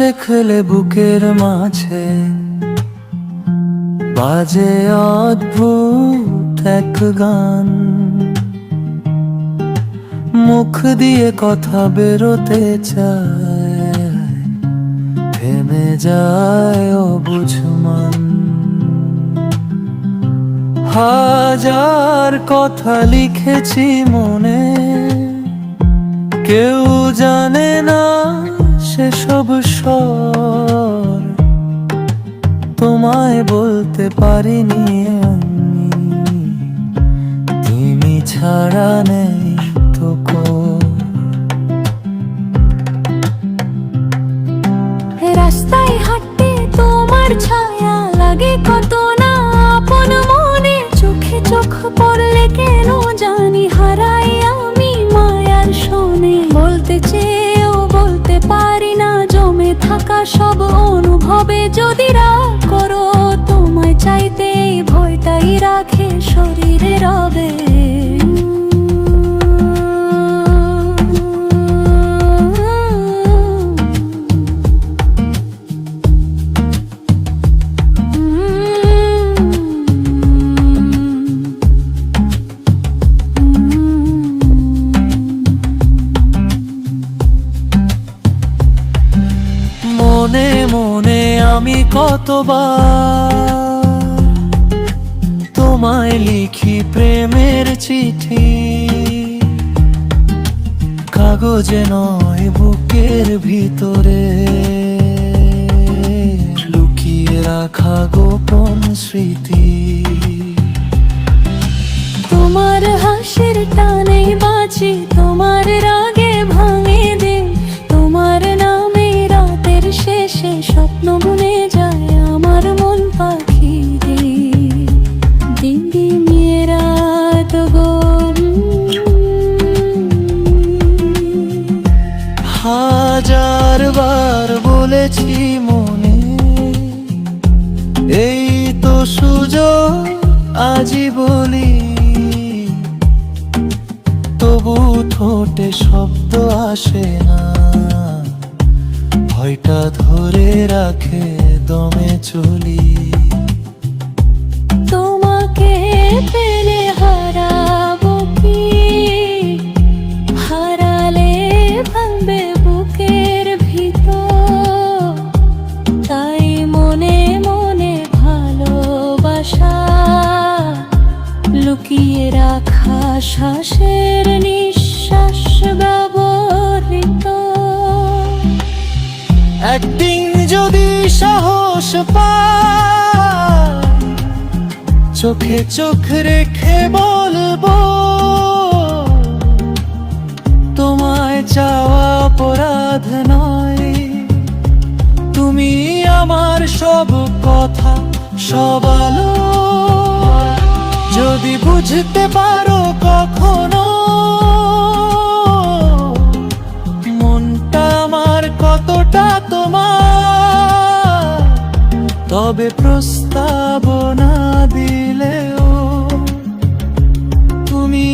দেখলে বুকের মাঝে বাজে অদ্ভুত এক গান, মুখ দিয়ে কথা বেরোতে চায়, থেমে যায় অবুঝ মন। হাজার কথা লিখেছি মনে, কেউ জানে না সেসব স্বর, তোমায় বলতে পারিনি আমি, তুমি ছাড়া নেই তো রাস্তায় হাঁটতে তোমার ছায়া লাগে কত না আপন মনে, চোখে চোখ পড়লে কেন জানি হারাই আমি মায়ার শোনে। বলতে চেয়েও বলতে পারি না, জমে থাকা সব অনুভবে যদি রাগ করো, তোমায় চাইতে এই ভয়টাই রাখে শরীরে রবে। মনে মনে আমি কতবার তোমায় লিখি প্রেমের চিঠি, কাগজে নয় বুকের ভিতরে লুকিয়ে রাখা গোপন স্মৃতি। তোমার হাসির টানে বাঁচি, তোমার রাগে ভাঙে দিন, তোমার নামে রাতের শেষে স্বপ্ন বুনে যায় আমার মন পাখি। দিদি মেরা তো গো, হাজার বার বলেছি মনে, এই তো সুযোগ আজই বলি, তবু ঠোঁটে শব্দ আসে না, ভয়টা ধরে রাখে দমে চলি। তোমাকে পেলে হারাবো কি, হারালে ভাঙবে বুকের ভিতর, তাই মনে মনে ভালোবাসা লুকিয়ে রাখা শ্বাসের নিঃশ্বাস ব্যবহৃত। একদিন যদি সাহস পাই, চোখে চোখ রেখে বলবো, তোমায় চাওয়া অপরাধ নয়, তুমি আমার সব কথা সব আলো। যদি বুঝতে পারো কখনো মনটা আমার কতটা তোমার, তবে প্রস্তাবনা দিলেও তুমি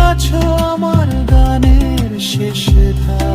আছো আমার গানের শেষ ধার।